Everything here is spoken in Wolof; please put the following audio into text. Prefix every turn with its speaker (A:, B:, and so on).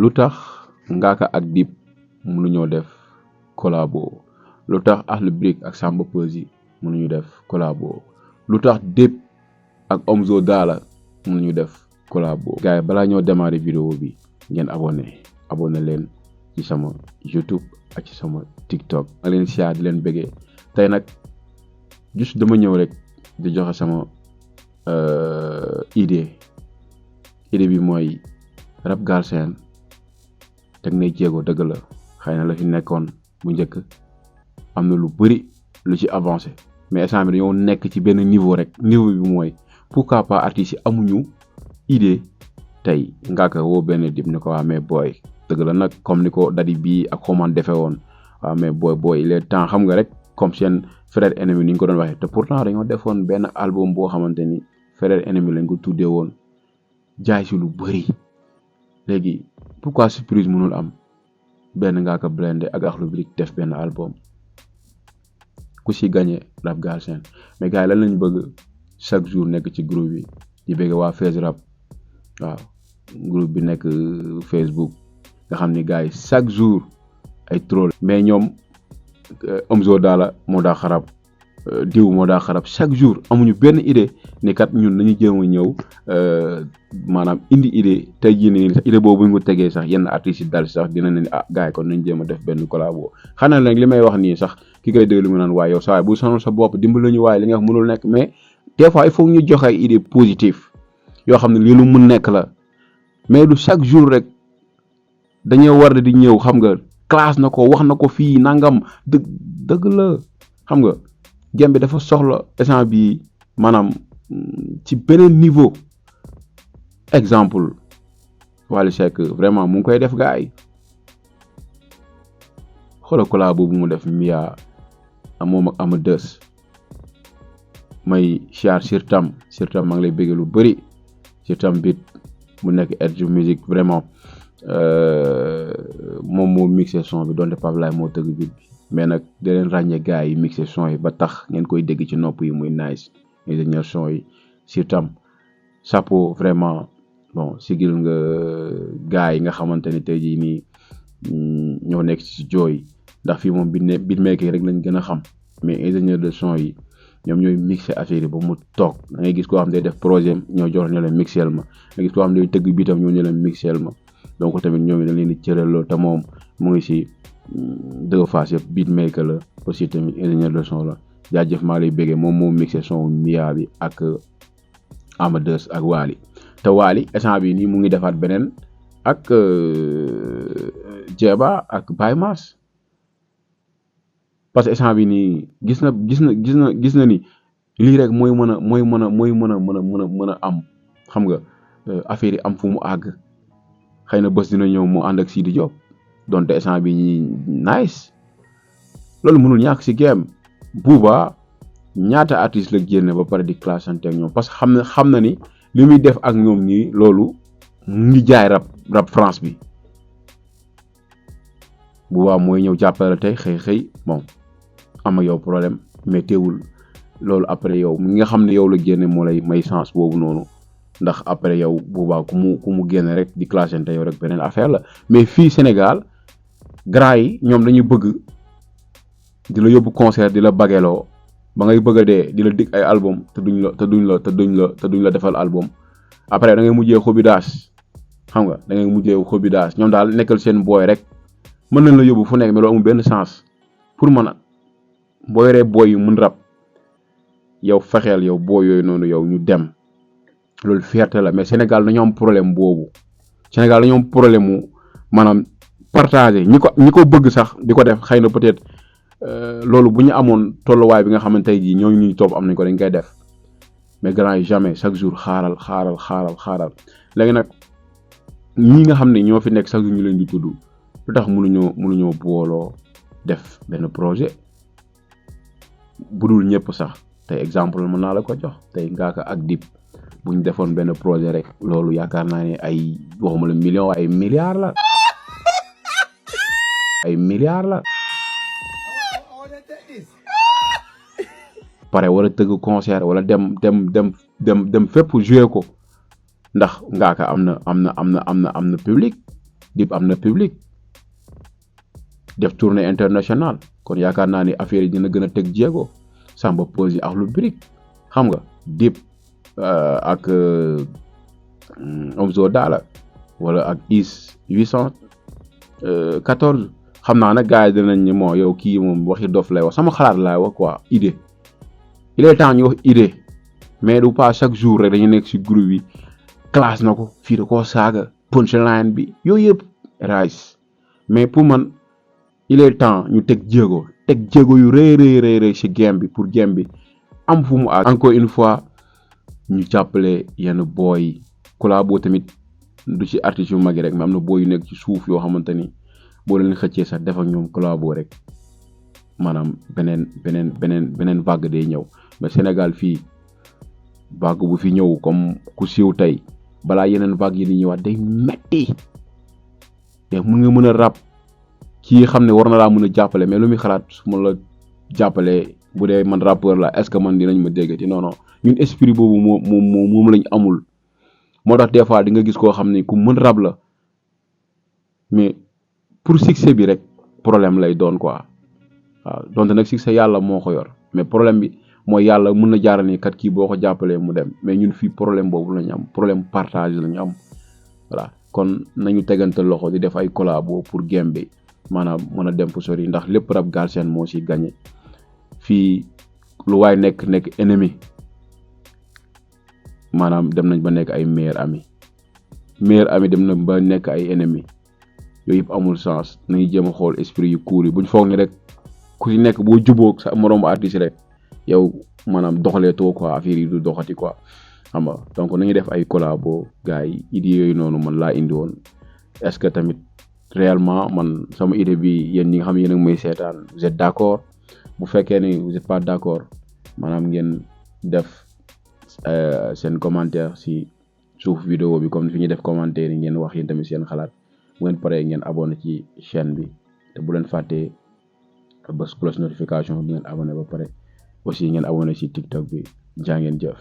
A: lu tax Ngaaka ak Dip mënuñoo def collabo lu tax Akhlou Brick ak Samba Peuzzi mënuñu def collabo lu tax Dip ak Omzo Dollar mënuñu def collabo. gars yi balaa ñoo démarrer vidéo bi ngeen abonné leen ci sama YouTube ak ci sama TikTok. ma leen siyaar di leen bëggee tey nag juste dama ñëw rek di joxe sama idée bi mooy rap Galsen teg nay jéego dëgg la xëy na la fi nekkoon bu njëkk am na lu bëri lu ci avancé mais instant bi dañoo nekk ci benn niveau rek niveau bi mooy pourquoi pas artistes yi amuñu idée tey Ngaaka woo benn Dip ni ko waa mais booy dëgg la nag comme ni ko Dadi bii ak xoomaan defee woon waaw mais booy il est temps xam nga rek comme seen frère ennemi ni ñu ko doon waxee te pourtant dañoo defoon benn album boo xamante ni frère ennemi lañ ko tuddee woon jaay si lu bëri léegi pourquoi surprise mënul am benn Ngaaka Blindé ak Akhlou Brick def benn album ku si gagné rap Galsen mais gars yi lan lañ bëgg chaque jour nekk ci groupe bi di bëgg waa Fez Rap waaw groupe bi nekk Facebook nga xam ni gars yi chaque jour ay troll mais ñoom Omzo Dollar moo daa xarab diw moo daa xarab chaque jour amuñu benn idée ni kat ñun nañu jéem a ñëw maanaam indi idée tey jii nii idée boobu bu ñu ko tegee sax yenn artistes yi dal sax dina ne gars yi kon nañ jéem a def benn collabo xanaa nag li may wax nii sax ki koy déglu mu naan waaye yow saa waay bu sonal sa bopp dimbali ñu waaye li nga wax mënul nekk mais des fois il faut ñu joxe ay idée positive yoo xam ne lii lu mun nekk la mais du chaque jour rek dañoo war di ñëw xam nga classe na ko wax na ko fii nangam dëgg la xam nga gem bi dafa soxla instant bi maanaam ci beneen niveau exemple Wally Seck vraiment mu ngi koy def gars yi xoolal collabo bu mu def Mia moom ak Amadeus may siyaar Sirtam maa ngi lay bëgg lu bëri Sirtam bit mu nekk Edge musique vraiment moom moo mixé son bi donte Pape Laye moo tëgg bit bi mais nag da leen ràññee gars yi mixé son yi ba tax ngeen koy dégg ci nopp yi muy nice ingénieur son yi Sirtam chapeau vraiment bon sigil nga gars yi nga xamante ni tey jii nii ñoo nekk ci jooy ndax fii moom beatmaker rek lañ gën a xam mais ingénieur de son yi ñoom ñooy mixé affaire yi ba mu toog da ngay gis koo xam ne day def projet ñoo jox ñu leen mixel ma da ngay gis koo xam ne day tëgg biitam ñoo ñu leen mixel ma donc tamit ñoom dañ leen di cëraloo te moom mu ngi si deux phases yëpp beatmaker la aussi tamit ingénieur de son la jaajëf maa lay béggee moom moo mixé son Mia bi ak Amadeus ak Wally te Wally instant bi nii mu ngi defaat beneen ak Jeeba ak Baye Mass parce que instant bi nii gis na ni lii rek mooy mën a am xam nga affaire yi am fu mu àgg xëy na bés dina ñëw mu ànd ak Sidi Diop donte instant bi ñi nice loolu mënul ñàkk si game Booba ñaata artiste la génne ba pare di classante ak ñoom parce que xam na ni li muy def ak ñoom nii loolu mu ngi jaay rap France bi Booba mooy ñëw jàppale tey xëy bon am ak yow problème mais teewul loolu après yow mi nga xam ne yow la génne moo lay may chance boobu noonu ndax après yow Booba ku mu génne rek di classante yow rek beneen affaire la mais fii Sénégal grand yi ñoom dañuy bëgg di la yóbbu concert di la bageloo ba ngay bëgg a dee di la dig ay album te duñ la defal album après da ngay mujjee xobidaas xam nga da ngay mujjee xobidaas ñoom daal nekkal seen booy rek mën nañ la yóbbu fu nekk mais loolu amul benn sens pour man boo yoree booy yu mun rap yow fexeel yow booy yooyu noonu yow ñu dem loolu fierté la mais Sénégal dañoo am problème boobu Sénégal dañoo am problème mu maanaam partager ñi ko bëgg sax di ko def xëy na peut-être loolu bu ñu amoon tolluwaay bi nga xamante ne jii ñooñu ñuy topp am nañ ko dañ koy def mais grand yi jamais chaque jour xaaral léegi nag ñi nga xam ne ñoo fi nekk chaque jour ñu leen di tudd lu tax mënuñoo booloo def benn projet budul ñëpp sax tey exemple mën naa la ko jox tey Ngaaka ak Dip bu ñu defoon benn projet rek loolu yaakaar naa ne ay waxuma la million ay milliards la pare wala tëgg concert wala dem fépp jouer ko ndax Ngaaka am na public Dip am na public def tournée internationale kon yaakaar naa ni affaire yi dina gën a teg jéego Samba Peuzzi ak lu birik xam nga Dip ak Omzo Dollar wala ak Is 814 xam naa nag gars yi dinañ ni moo yow kii moom waxi dof lay wax sama xalaat laay wax quoi idée il est temps ñu wax idée mais du pas chaque jour rek dañu nekk si groupe bi classe na ko fii da koo saaga punchline bi yooyu yëpp rice mais pour man il est temps ñu teg jéego yu rëy si game bi pour game bi am fu mu àgg. Encore une fois ñu jàppale yenn booy collabo tamit du ci artistes yu mag yi rek mais am na booy yu nekk ci suuf yoo xamante ni boo leen xëccee sax def ak ñoom collabo rek maanaam beneen vague day ñëw mais Sénégal fii vague bu fi ñëw comme ku siiw tey balaa yeneen vague yi di ñëwaat day metti te mën a rap kii xam ne war na laa mën a jàppale mais lu muy xalaat su ma la jàppale bu dee man rappeur la est-ce que man dinañ ma déggati non non ñun esprit boobu moom lañ amul moo tax des fois di nga gis koo xam ne ku mën rap la mais pour succès bi rek problème lay doon quoi waaw donte nag succès yàlla moo ko yor mais problème bi mooy yàlla mën na jaaral ni kat kii boo ko jàppalee mu dem mais ñun fii problème boobu lañu am problème partage lañu am voilà kon nañu tegante loxo di def ay collabo pour game bi maanaam mën a dem fu sori ndax lépp rap Galsen moo si gagné fii lu waay nekk ennemi maanaam dem nañ ba nekk ay meilleur ami dem na ba nekk ay ennemi yooyu yëpp amul sens nañu jéem a xool esprit yu cool yi buñ foog ni rek ku ci nekk boo jubóog sa moroomu artiste rek yow maanaam doxalee too quoi affaire yi du doxati quoi xam nga donc nañu def ay collabo gars yi idée yooyu noonu man laa indi woon est-ce que tamit réellement man sama idée bi yéen ñi nga xam ne yéen a ngi may seetaan vous êtes d'accord bu fekkee ni vous êtes pas d'accord maanaam ngeen def seen commentaire si suuf vidéo bi comme fi ñuy def commentaire yi ngeen wax yéen tamit seen xalaat bu ngeen paree ngeen abonné ci chaîne bi te bu leen fàttee bës cloche notification bu ngeen abonné ba pare aussi ngeen abonné ci TikTok bi jaa ngeen jëf.